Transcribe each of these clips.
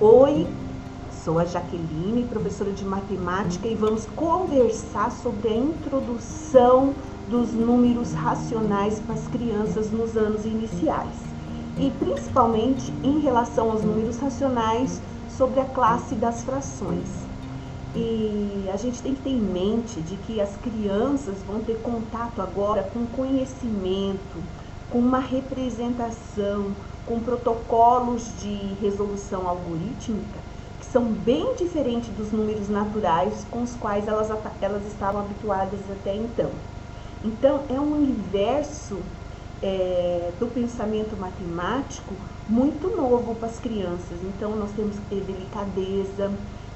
Oi, sou a Jaqueline, professora de matemática, e vamos conversar sobre a introdução dos números racionais para as crianças nos anos iniciais. E principalmente em relação aos números racionais sobre a classe das frações. E a gente tem que ter em mente de que as crianças vão ter contato agora com conhecimento, com uma representação, com protocolos de resolução algorítmica que são bem diferentes dos números naturais com os quais elas estavam habituadas até então. Então, é um universo do pensamento matemático muito novo para as crianças. Então, nós temos que ter delicadeza,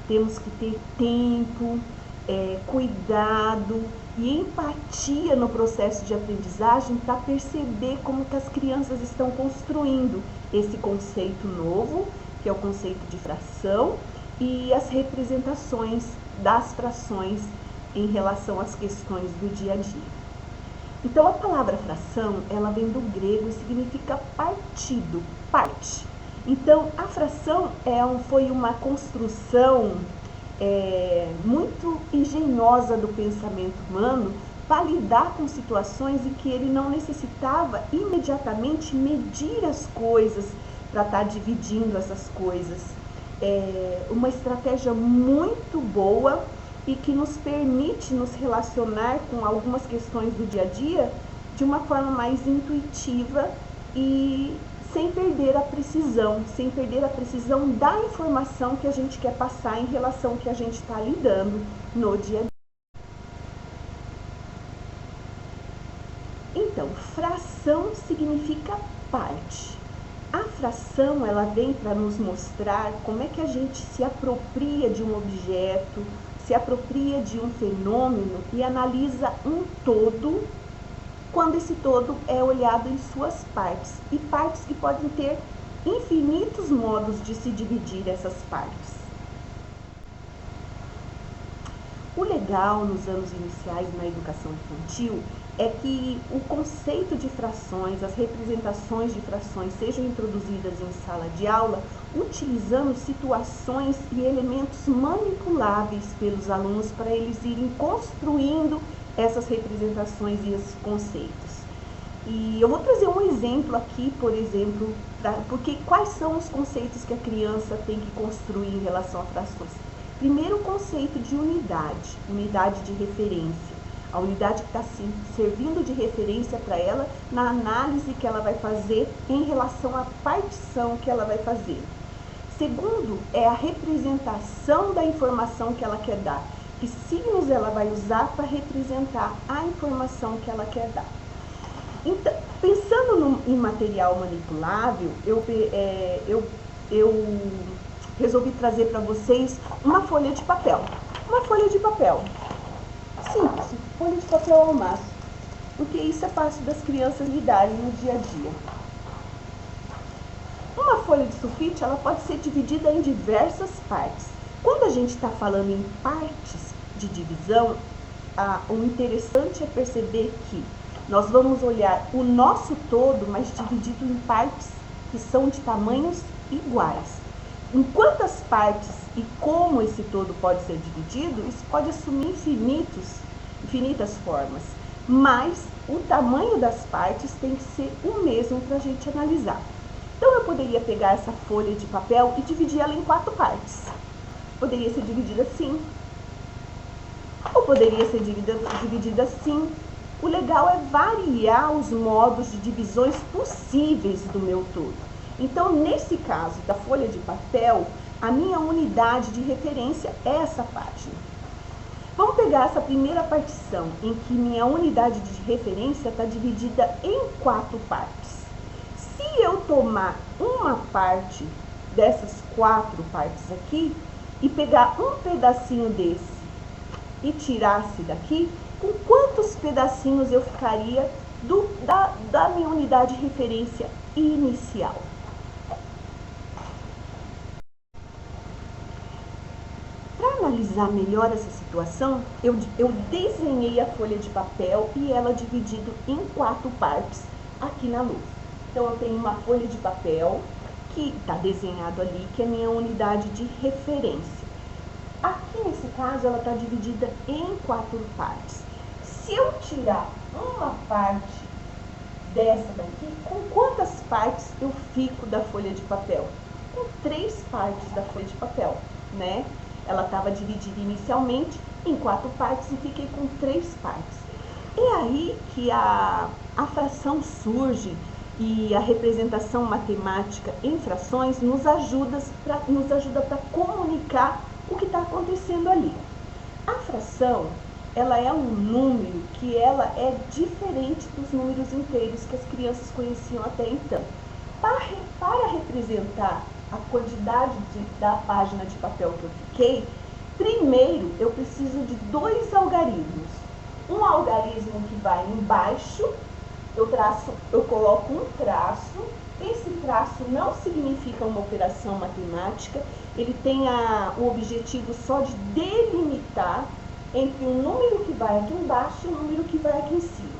temos que ter tempo, cuidado e empatia no processo de aprendizagem para perceber como que as crianças estão construindo esse conceito novo, que é o conceito de fração, e as representações das frações em relação às questões do dia a dia. Então, a palavra fração, ela vem do grego e significa partido, parte. Então, a fração foi uma construção muito engenhosa do pensamento humano para lidar com situações em que ele não necessitava imediatamente medir as coisas para estar dividindo essas coisas. Uma estratégia muito boa e que nos permite nos relacionar com algumas questões do dia a dia de uma forma mais intuitiva e sem perder a precisão da informação que a gente quer passar em relação ao que a gente está lidando no dia a dia. Então, fração significa parte. A fração, ela vem para nos mostrar como é que a gente se apropria de um objeto, se apropria de um fenômeno e analisa um todo, quando esse todo é olhado em suas partes, e partes que podem ter infinitos modos de se dividir essas partes. O legal nos anos iniciais na educação infantil é que o conceito de frações, as representações de frações sejam introduzidas em sala de aula, utilizando situações e elementos manipuláveis pelos alunos para eles irem construindo essas representações e esses conceitos. E eu vou trazer um exemplo aqui, por exemplo, porque quais são os conceitos que a criança tem que construir em relação a frações? Primeiro, o conceito de unidade de referência. A unidade que está servindo de referência para ela na análise que ela vai fazer em relação à partição que ela vai fazer. Segundo, é a representação da informação que ela quer dar. Que signos ela vai usar para representar a informação que ela quer dar. Então, pensando em material manipulável, eu resolvi trazer para vocês uma folha de papel. Uma folha de papel. Simples, folha de papel ao máximo. Porque isso é fácil das crianças lidarem no dia a dia. Uma folha de sulfite, ela pode ser dividida em diversas partes. Quando a gente está falando em partes de divisão, o interessante é perceber que nós vamos olhar o nosso todo, mas dividido em partes que são de tamanhos iguais. Em quantas partes e como esse todo pode ser dividido, isso pode assumir infinitas formas. Mas o tamanho das partes tem que ser o mesmo para a gente analisar. Então, eu poderia pegar essa folha de papel e dividir ela em 4 partes. Poderia ser dividida assim. Ou poderia ser dividida assim. O legal é variar os modos de divisões possíveis do meu todo. Então, nesse caso da folha de papel, a minha unidade de referência é essa página. Vamos pegar essa primeira partição, em que minha unidade de referência está dividida em 4 partes. Se eu tomar uma parte dessas 4 partes aqui e pegar um pedacinho desse e tirasse daqui, com quantos pedacinhos eu ficaria da minha unidade de referência inicial? Para analisar melhor essa situação, eu desenhei a folha de papel e ela dividida em 4 partes aqui na luz. Então, eu tenho uma folha de papel que está desenhado ali, que é a minha unidade de referência. Aqui nesse caso ela está dividida em 4 partes. Se eu tirar uma parte dessa daqui, com quantas partes eu fico da folha de papel? Com 3 partes da folha de papel, né? Ela estava dividida inicialmente em 4 partes e fiquei com 3 partes. É aí que a fração surge e a representação matemática em frações nos ajuda para comunicar o que está acontecendo ali. A fração, ela é um número que ela é diferente dos números inteiros que as crianças conheciam até então. Para representar a quantidade da página de papel que eu fiquei, primeiro eu preciso de 2 algarismos. Um algarismo que vai embaixo, eu coloco um traço. Esse traço não significa uma operação matemática, ele tem o objetivo só de delimitar entre o número que vai aqui embaixo e o número que vai aqui em cima.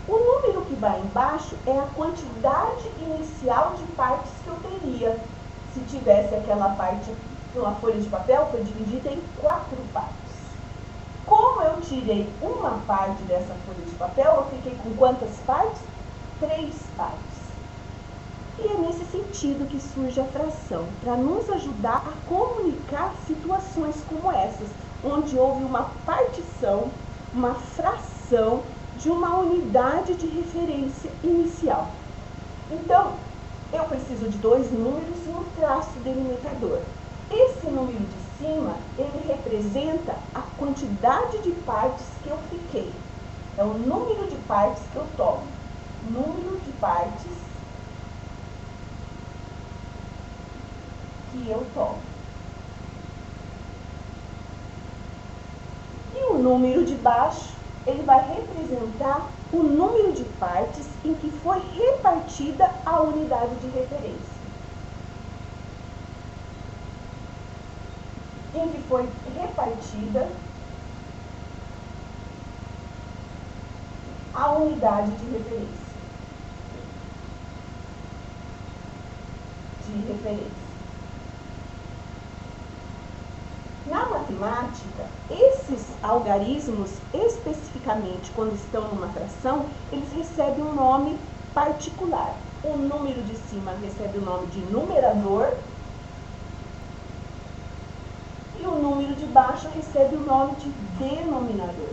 O número que vai embaixo é a quantidade inicial de partes que eu teria. Se tivesse aquela parte, uma folha de papel, foi dividida em 4 partes. Como eu tirei uma parte dessa folha de papel, eu fiquei com quantas partes? 3 partes. E é nesse sentido que surge a fração, para nos ajudar a comunicar situações como essas, onde houve uma partição, uma fração de uma unidade de referência inicial. Então, eu preciso de 2 números e um traço delimitador. Esse número de cima, ele representa a quantidade de partes que eu fiquei. É o número de partes que eu tomo. Número de partes que eu tomo. E o número de baixo, ele vai representar o número de partes em que foi repartida a unidade de referência. Em que foi repartida a unidade de referência. Na matemática, esses algarismos, especificamente quando estão numa fração, eles recebem um nome particular. O número de cima recebe o nome de numerador e o número de baixo recebe o nome de denominador.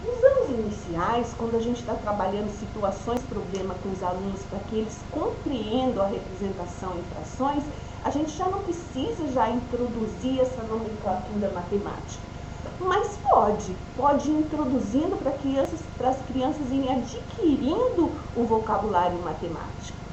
Nos anos iniciais, quando a gente está trabalhando situações, problema com os alunos para que eles compreendam a representação em frações, a gente já não precisa já introduzir essa nomenclatura matemática. Mas pode ir introduzindo para as crianças irem adquirindo o vocabulário matemático.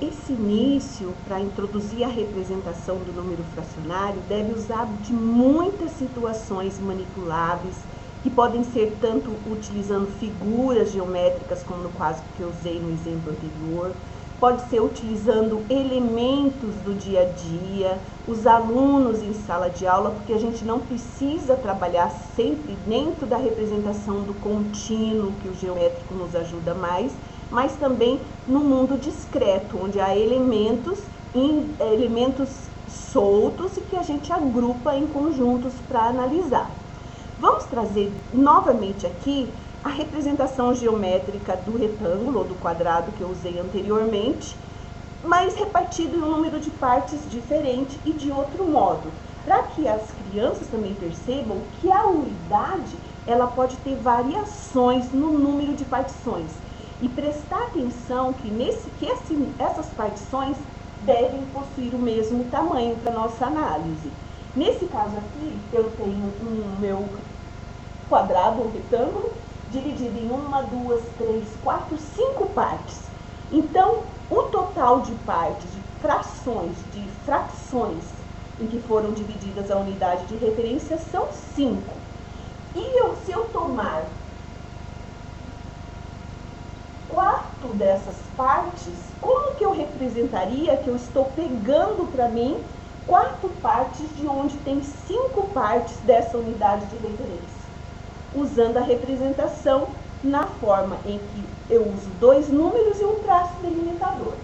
Esse início, para introduzir a representação do número fracionário, deve usar de muitas situações manipuláveis, que podem ser tanto utilizando figuras geométricas, como no caso que eu usei no exemplo anterior, pode ser utilizando elementos do dia a dia, os alunos em sala de aula, porque a gente não precisa trabalhar sempre dentro da representação do contínuo, que o geométrico nos ajuda mais, mas também no mundo discreto, onde há elementos soltos e que a gente agrupa em conjuntos para analisar. Vamos trazer novamente aqui a representação geométrica do retângulo ou do quadrado que eu usei anteriormente, mas repartido em um número de partes diferente e de outro modo, para que as crianças também percebam que a unidade ela pode ter variações no número de partições. E prestar atenção que essas partições devem possuir o mesmo tamanho para nossa análise. Nesse caso aqui, eu tenho o meu quadrado ou retângulo dividido em 1, 2, 3, 4, 5 partes. Então, o total de partes, de frações em que foram divididas a unidade de referência são 5. E se eu tomar 4 dessas partes, como que eu representaria que eu estou pegando para mim 4 partes de onde tem 5 partes dessa unidade de referência? usando a representação na forma em que eu uso dois números e um traço delimitador.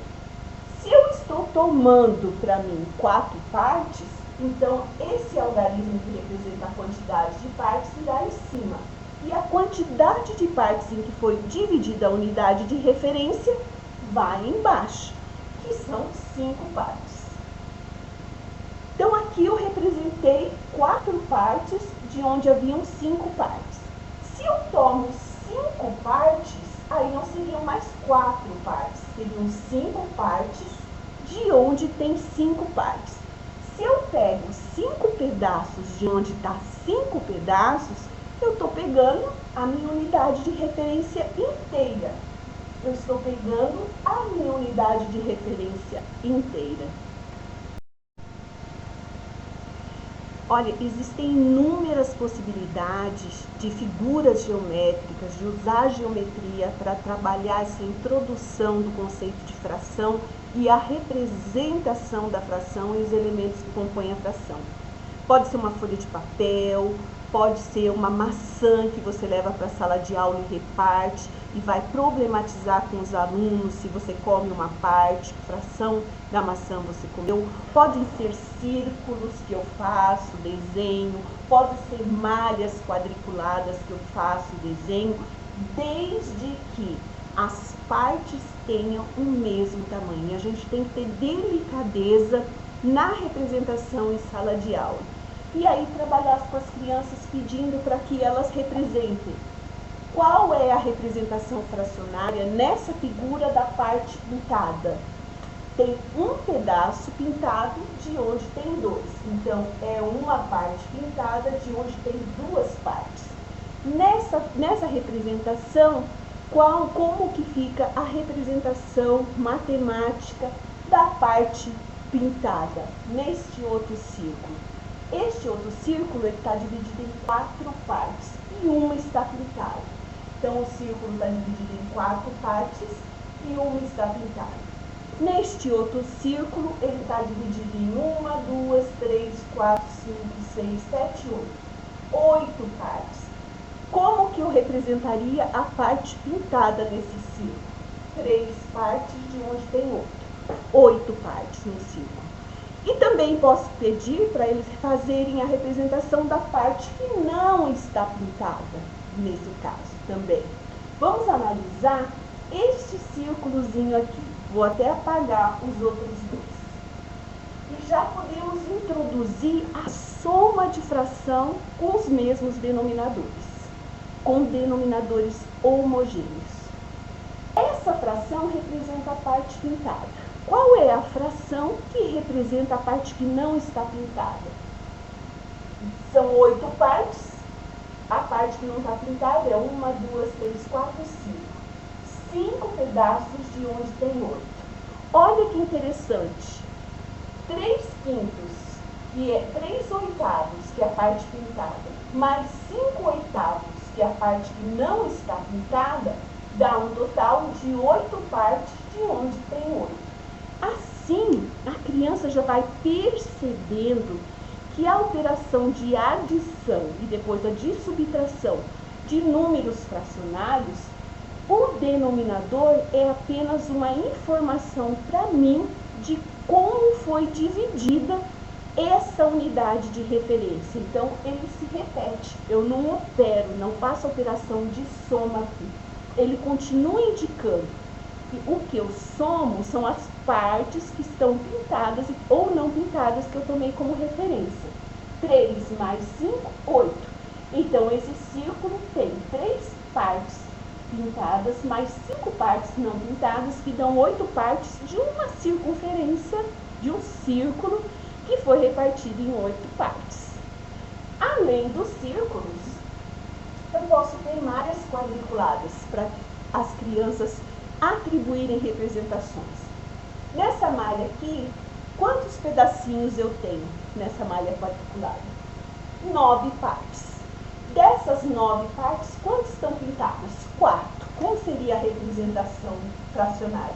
Se eu estou tomando para mim 4 partes, então esse algarismo que representa a quantidade de partes irá em cima. E a quantidade de partes em que foi dividida a unidade de referência vai embaixo, que são 5 partes. Então aqui eu representei 4 partes de onde haviam 5 partes. Se eu tomo 5 partes, aí não seriam mais 4 partes, seriam 5 partes de onde tem 5 partes. Se eu pego 5 pedaços de onde está 5 pedaços, eu estou pegando a minha unidade de referência inteira. Eu estou pegando a minha unidade de referência inteira. Olha, existem inúmeras possibilidades de figuras geométricas, de usar a geometria para trabalhar essa introdução do conceito de fração e a representação da fração e os elementos que compõem a fração. Pode ser uma folha de papel, pode ser uma maçã que você leva para a sala de aula e reparte e vai problematizar com os alunos se você come uma parte, que fração da maçã você comeu. Podem ser círculos que eu faço, desenho, podem ser malhas quadriculadas que eu faço, desenho, desde que as partes tenham o mesmo tamanho. A gente tem que ter delicadeza na representação em sala de aula. E aí trabalhar com as crianças pedindo para que elas representem. Qual é a representação fracionária nessa figura da parte pintada? Tem um pedaço pintado de onde tem 2. Então, é uma parte pintada de onde tem 2 partes. Nessa representação, como que fica a representação matemática da parte pintada neste outro círculo? Este outro círculo está dividido em 4 partes e uma está pintada. Então, o círculo está dividido em 4 partes e uma está pintada. Neste outro círculo, ele está dividido em 1, 2, 3, 4, 5, 6, 7, 8. 8 partes. Como que eu representaria a parte pintada nesse círculo? 3 partes de onde tem 8 partes no círculo. E também posso pedir para eles fazerem a representação da parte que não está pintada, nesse caso também. Vamos analisar este círculozinho aqui. Vou até apagar os outros 2. E já podemos introduzir a soma de fração com os mesmos denominadores, com denominadores homogêneos. Essa fração representa a parte pintada. Qual é a fração que representa a parte que não está pintada? São 8 partes. A parte que não está pintada é 1, 2, 3, 4, 5. 5 pedaços de onde tem 8. Olha que interessante. 3 quintos, que é 3 oitavos, que é a parte pintada, mais 5 oitavos, que é a parte que não está pintada, dá um total de 8 partes de onde tem 8. Assim, a criança já vai percebendo que a operação de adição e depois a de subtração de números fracionários, o denominador é apenas uma informação para mim de como foi dividida essa unidade de referência. Então, ele se repete. Eu não opero, não faço operação de soma aqui. Ele continua indicando que o que eu somo são as partes que estão pintadas ou não pintadas que eu tomei como referência. 3 mais 5, 8. Então, esse círculo tem 3 partes pintadas mais 5 partes não pintadas, que dão 8 partes de uma circunferência de um círculo que foi repartido em 8 partes. Além dos círculos, eu posso ter malhas quadriculadas para as crianças atribuírem representações. Nessa malha aqui, quantos pedacinhos eu tenho nessa malha quadriculada? 9 partes. Dessas 9 partes, quantas estão pintadas? 4. Como seria a representação fracionária?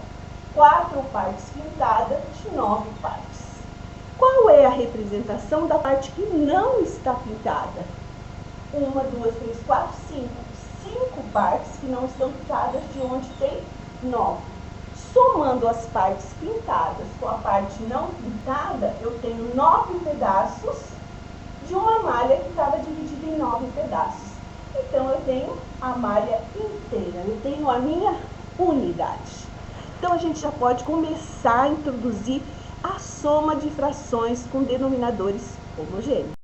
4 partes pintadas de 9 partes. Qual é a representação da parte que não está pintada? 1, 2, 3, 4, 5. 5 partes que não estão pintadas, de onde tem 9. Somando as partes pintadas com a parte não pintada, eu tenho 9 pedaços de uma malha que estava dividida em 9 pedaços. Então, eu tenho a malha inteira, eu tenho a minha unidade. Então, a gente já pode começar a introduzir a soma de frações com denominadores homogêneos.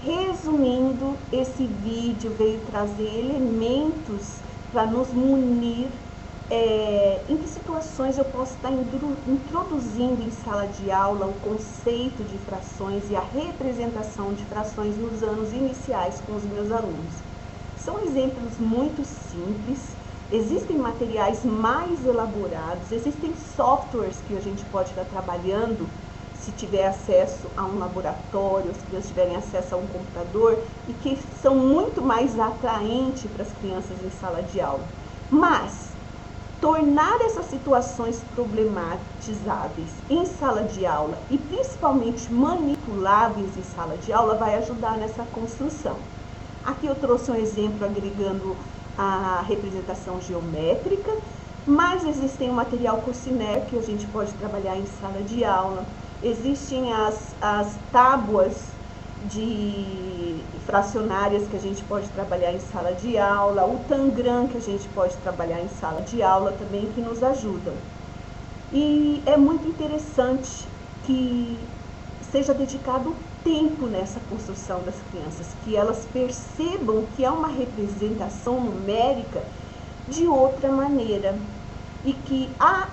Resumindo, esse vídeo veio trazer elementos para nos munir em que situações eu posso estar introduzindo em sala de aula o conceito de frações e a representação de frações nos anos iniciais com os meus alunos. São exemplos muito simples, existem materiais mais elaborados, existem softwares que a gente pode estar trabalhando se tiver acesso a um laboratório, se eles tiverem acesso a um computador, e que são muito mais atraentes para as crianças em sala de aula. Mas tornar essas situações problematizáveis em sala de aula e principalmente manipuláveis em sala de aula vai ajudar nessa construção. Aqui eu trouxe um exemplo agregando a representação geométrica, mas existem o material Coursiner que a gente pode trabalhar em sala de aula. Existem as tábuas de fracionárias que a gente pode trabalhar em sala de aula, o Tangram que a gente pode trabalhar em sala de aula também, que nos ajudam. E é muito interessante que seja dedicado tempo nessa construção das crianças, que elas percebam que é uma representação numérica de outra maneira e que a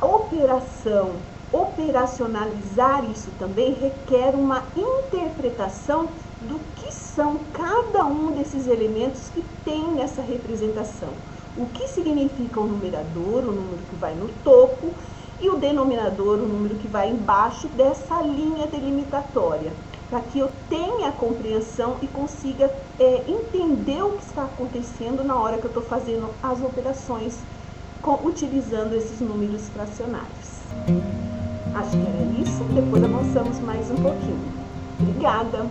operacionalizar isso também requer uma interpretação do que são cada um desses elementos que tem nessa representação. O que significa o numerador, o número que vai no topo, e o denominador, o número que vai embaixo dessa linha delimitatória, para que eu tenha a compreensão e consiga entender o que está acontecendo na hora que eu estou fazendo as operações utilizando esses números fracionários. Acho que era isso, depois avançamos mais um pouquinho. Obrigada!